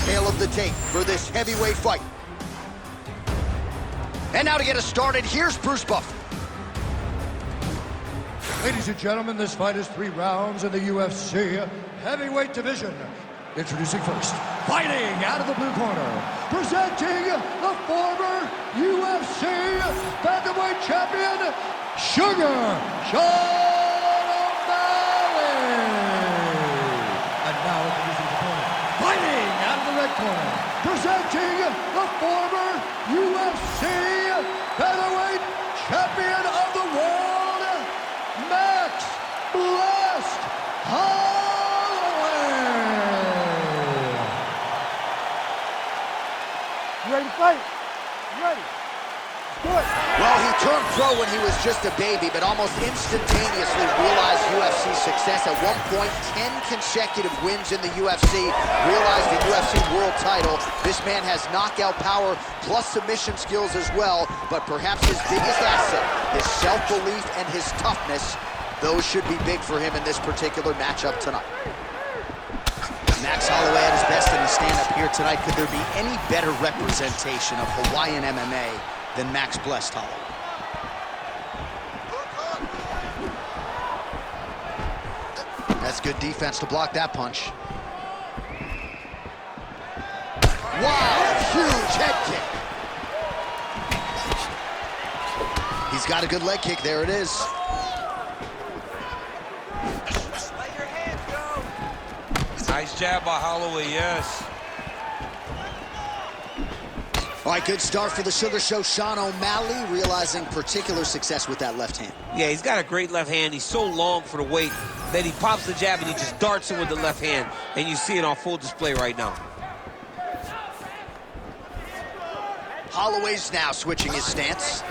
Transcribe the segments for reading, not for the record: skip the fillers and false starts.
tale of the tape for this heavyweight fight. And now to get us started, here's Bruce Buffer. Ladies and gentlemen, this fight is 3 rounds in the UFC heavyweight division. Introducing first, fighting out of the blue corner, presenting the former UFC Bantamweight champion, Suga Sean O'Malley. And now introducing his opponent, fighting out of the red corner, presenting the former UFC Bantamweight champion of the world, Max Blast Holloway. You ready to fight? You ready? Good. Well, he turned pro when he was just a baby, but almost instantaneously realized UFC success. At one point, 10 consecutive wins in the UFC, realized the UFC world title. This man has knockout power plus submission skills as well, but perhaps his biggest asset, his self-belief and his toughness, those should be big for him in this particular matchup tonight. Max Holloway at his best in the stand-up here tonight. Could there be any better representation of Hawaiian MMA than Max Blessed Holloway? That's good defense to block that punch. Wow, huge head kick. He's got a good leg kick, there it is. Nice jab by Holloway, yes. All right, good start for the Sugar Show. Sean O'Malley realizing particular success with that left hand. Yeah, he's got a great left hand. He's so long for the weight that he pops the jab and he just darts it with the left hand. And you see it on full display right now. Holloway's now switching his stance.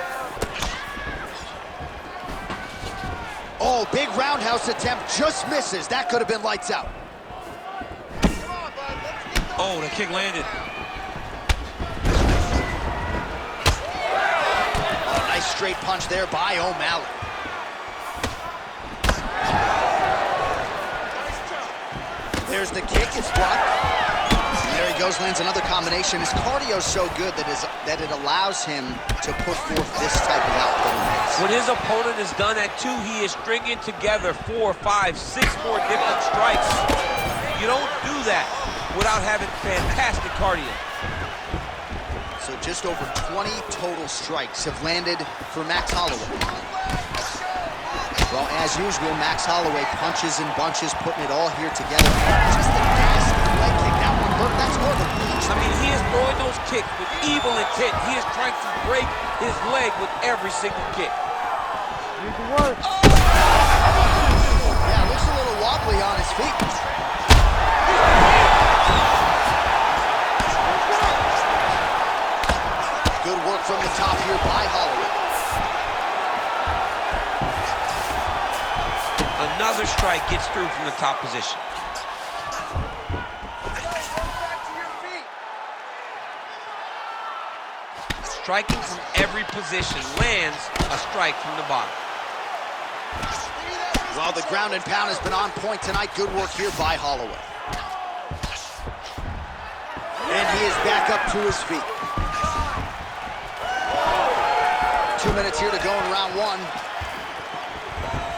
Oh, big roundhouse attempt, just misses. That could have been lights out. Oh, the kick landed. Oh, nice straight punch there by O'Malley. There's the kick, it's blocked. And there he goes, lands another combination. His cardio's so good that it allows him to put forth this type of output. When his opponent is done at 2, he is stringing together 4, 5, 6 more different strikes. You don't do that without having fantastic cardio. So just over 20 total strikes have landed for Max Holloway. Well, as usual, Max Holloway punches in bunches, putting it all here together. Just the gas leg kick. That one hurt. That's more than each. I mean, he is throwing those kicks with evil intent. He is trying to break his leg with every single kick. Need to work. Yeah, looks a little wobbly on his feet. Good work from the top here by Holloway. Another strike gets through from the top position. Striking from every position lands a strike from the bottom. Well, the ground and pound has been on point tonight. Good work here by Holloway. And he is back up to his feet. 2 minutes here to go in round 1.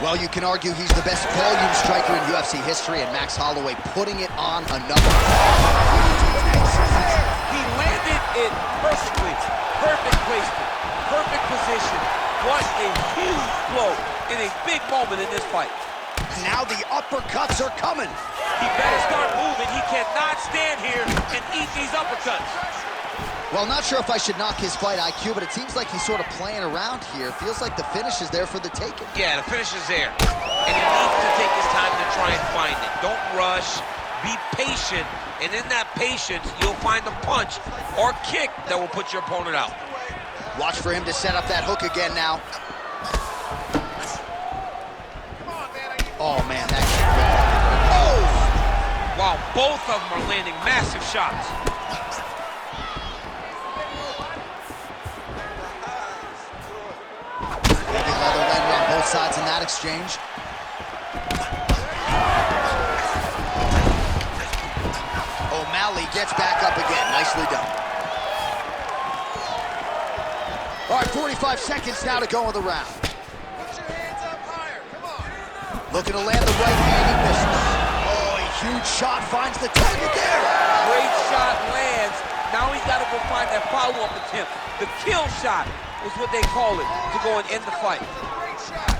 Well, you can argue he's the best volume striker in UFC history, and Max Holloway putting it on another. He landed it perfectly. Perfect placement, perfect position. What a huge blow in a big moment in this fight. Now the uppercuts are coming. He better start moving. He cannot stand here and eat these uppercuts. Well, not sure if I should knock his fight IQ, but it seems like he's sort of playing around here. Feels like the finish is there for the taking. Yeah, the finish is there. And he needs to take his time to try and find it. Don't rush. Be patient. And in that patience, you'll find a punch or kick that will put your opponent out. Watch for him to set up that hook again now. Oh, man, that kick. Oh! Wow, both of them are landing massive shots. Maybe leather landed on both sides in that exchange. O'Malley gets back up again. Nicely done. All right, 45 seconds now to go in the round. Put your hands up higher. Come on. Looking to land the right hand, he misses. Oh, a huge shot finds the target there. Great shot lands. Now he's got to go find that follow-up attempt. The kill shot is what they call it, to go and end the fight. Great shot.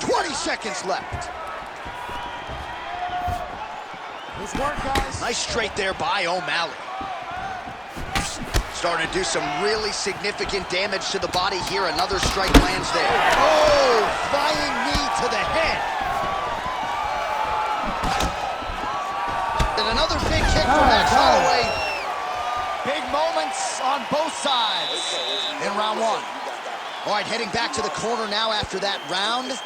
20 seconds left. Nice work, guys. Nice straight there by O'Malley. Starting to do some really significant damage to the body here. Another strike lands there. Oh, flying knee to the head. And another big kick from Max Holloway. Big moments on both sides in round one. All right, heading back to the corner now after that round.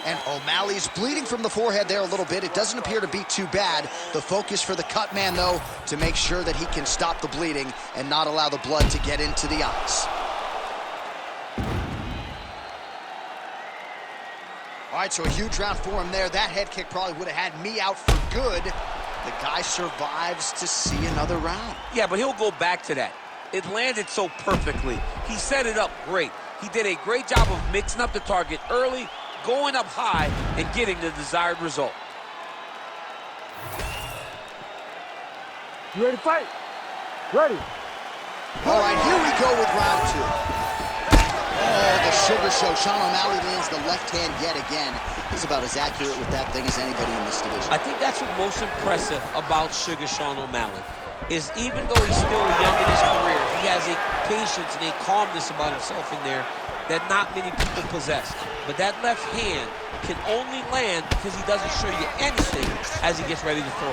And O'Malley's bleeding from the forehead there a little bit. It doesn't appear to be too bad. The focus for the cut man, though, to make sure that he can stop the bleeding and not allow the blood to get into the eyes. All right, so a huge round for him there. That head kick probably would have had me out for good. The guy survives to see another round. Yeah, but he'll go back to that. It landed so perfectly. He set it up great. He did a great job of mixing up the target early, going up high, and getting the desired result. You ready to fight? Ready. All right, here we go with round two. Oh, the Sugar Show. Sean O'Malley lands the left hand yet again. He's about as accurate with that thing as anybody in this division. I think that's what's most impressive about Sugar Sean O'Malley, is even though he's still young in his career, he has a patience and a calmness about himself in there that not many people possess. But that left hand can only land because he doesn't show you anything as he gets ready to throw.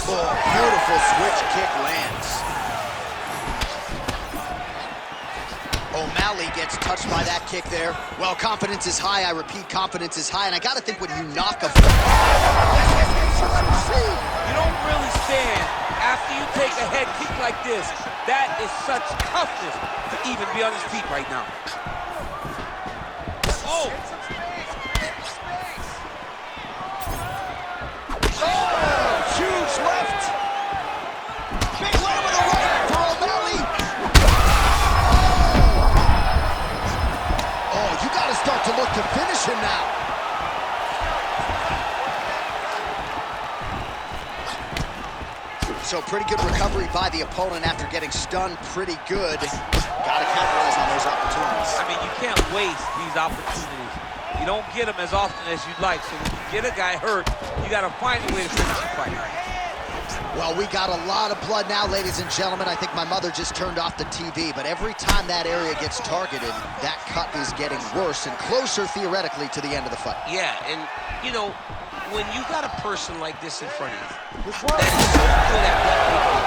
Oh, beautiful switch kick lands. O'Malley gets touched by that kick there. Well, confidence is high. I repeat, confidence is high. And I got to think when you knock a... You don't really stand after you take a head kick like this. That is such toughness to even be on his feet right now. Oh! Oh, huge left. Big leg with a right for O'Malley. Oh, you got to start to look to finish him now. So pretty good recovery by the opponent after getting stunned pretty good. Got to capitalize on those opportunities. I mean, you can't waste these opportunities. You don't get them as often as you'd like. So when you get a guy hurt, you got to find a way to finish the fight. Well, we got a lot of blood now, ladies and gentlemen. I think my mother just turned off the TV, but every time that area gets targeted, that cut is getting worse and closer, theoretically, to the end of the fight. Yeah, and, you know, when you got a person like this in front of you, that is so good at what they do.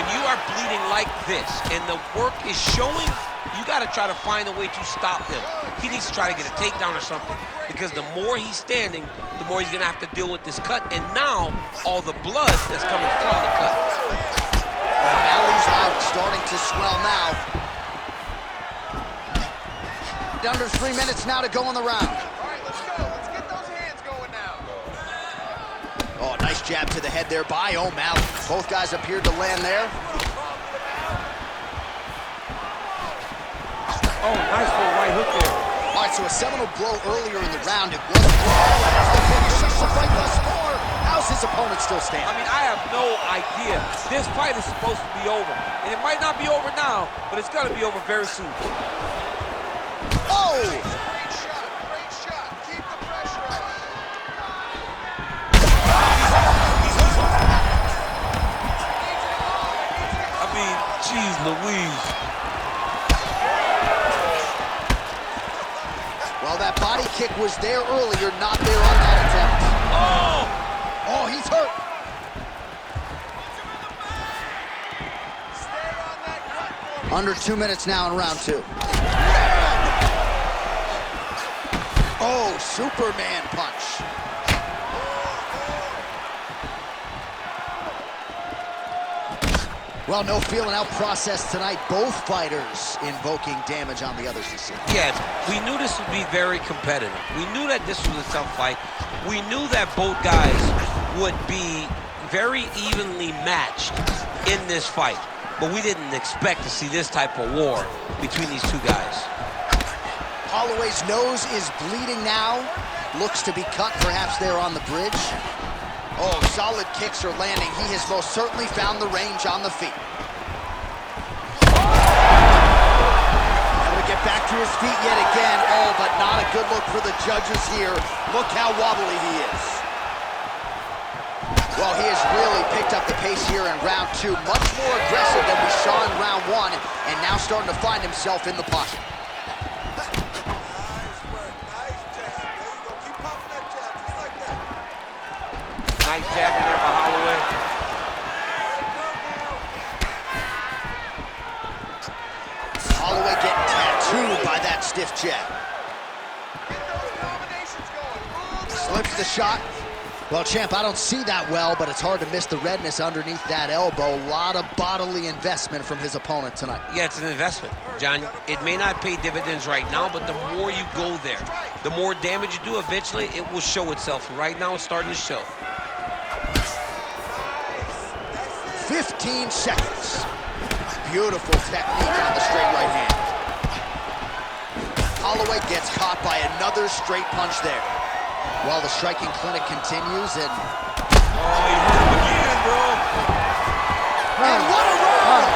When you are bleeding like this and the work is showing, you got to try to find a way to stop him. He needs to try to get a takedown or something, because the more he's standing, the more he's going to have to deal with this cut, and now all the blood that's coming from the cut. O'Malley's out, starting to swell now. Under 3 minutes now to go in the round. All right, let's go. Let's get those hands going now. Oh, nice jab to the head there by O'Malley. Both guys appeared to land there. Oh, nice little right hook there. All right, so a seminal blow earlier in the round. It was as the finish of the fight thus far. How's his opponent still standing? I mean, I have no idea. This fight is supposed to be over. And it might not be over now, but it's going to be over very soon. Oh! Great shot. Great shot. Keep the pressure on. I mean, geez Louise. Well, that body kick was there earlier, not there on that attempt. Oh! Oh, he's hurt. Stay on that cut for me. Under 2 minutes now in round two. Oh, Superman punch. Well, no feeling out process tonight. Both fighters invoking damage on the others this year. Yeah, we knew this would be very competitive. We knew that this was a tough fight. We knew that both guys would be very evenly matched in this fight. But we didn't expect to see this type of war between these two guys. Holloway's nose is bleeding now. Looks to be cut, perhaps there on the bridge. Oh, solid kicks are landing. He has most certainly found the range on the feet. Able to get back to his feet yet again. Oh, but not a good look for the judges here. Look how wobbly he is. Well, he has really picked up the pace here in round 2. Much more aggressive than we saw in round 1, and now starting to find himself in the pocket. Nice jab in there by Holloway. Holloway getting tattooed by that stiff jab. Slips the shot. Well, champ, I don't see that well, but it's hard to miss the redness underneath that elbow. A lot of bodily investment from his opponent tonight. Yeah, it's an investment, John. It may not pay dividends right now, but the more you go there, the more damage you do, eventually it will show itself. Right now, it's starting to show. 15 seconds. Beautiful technique on the straight right hand. Holloway gets caught by another straight punch there. Well, the striking clinic continues, and... Oh, he hurt him again, bro. And what a round!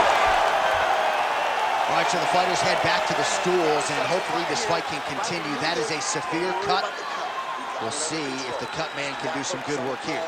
All right, so the fighters head back to the stools, and hopefully this fight can continue. That is a severe cut. We'll see if the cut man can do some good work here.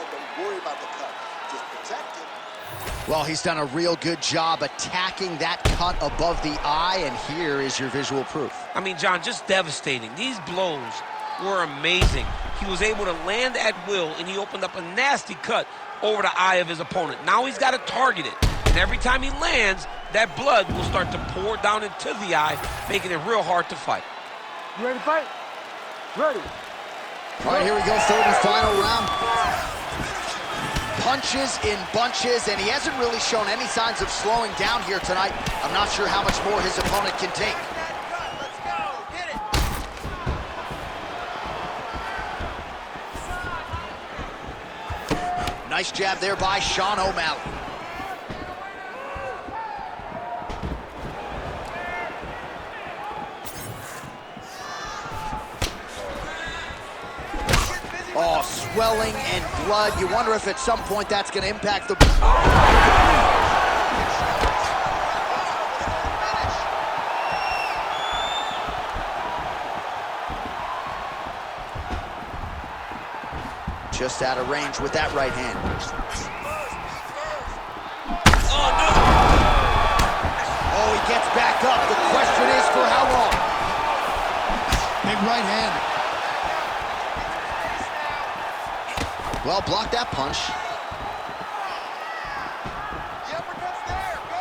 Well, he's done a real good job attacking that cut above the eye, and here is your visual proof. I mean, John, just devastating. These blows were amazing. He was able to land at will, and he opened up a nasty cut over the eye of his opponent. Now he's got to target it, and every time he lands, that blood will start to pour down into the eye, making it real hard to fight. You ready to fight? Ready. All right, here we go, third and final round. Punches in bunches, and he hasn't really shown any signs of slowing down here tonight. I'm not sure how much more his opponent can take. Let's go. Hit it. Nice jab there by Sean O'Malley. Oh, swelling and blood. You wonder if at some point that's going to impact the... Just out of range with that right hand. Oh, no! Oh, he gets back up. The question is for how long? Big right hand. Well, block that punch. The uppercut's there. Go.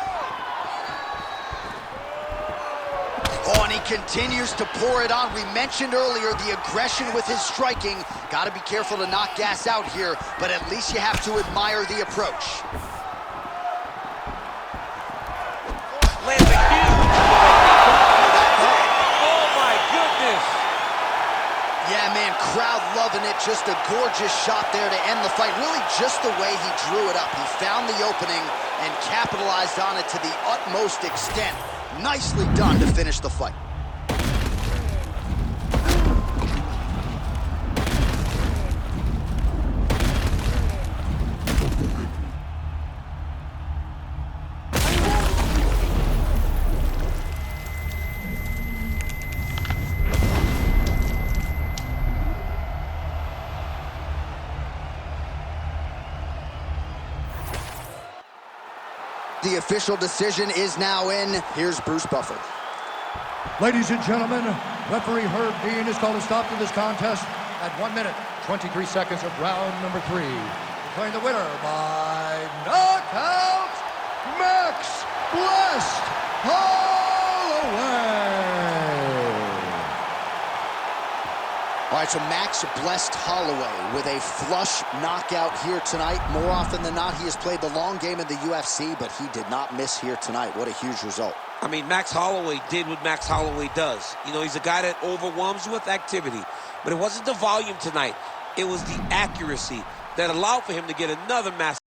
Oh, and he continues to pour it on. We mentioned earlier the aggression with his striking. Got to be careful to not gas out here, but at least you have to admire the approach. Lands a huge... Oh, my goodness! Yeah, man, crowd loving it. Just a gorgeous shot there to end the fight. Really just the way he drew it up. He found the opening and capitalized on it to the utmost extent. Nicely done to finish the fight. The official decision is now in. Here's Bruce Buffer. Ladies and gentlemen, referee Herb Dean has called a stop to this contest at 1 minute, 23 seconds of round number 3. Declaring the winner by knockout, Max Blessed Holloway. All right, so Max blessed Holloway with a flush knockout here tonight. More often than not, he has played the long game in the UFC, but he did not miss here tonight. What a huge result. I mean, Max Holloway did what Max Holloway does. You know, he's a guy that overwhelms you with activity. But it wasn't the volume tonight. It was the accuracy that allowed for him to get another massive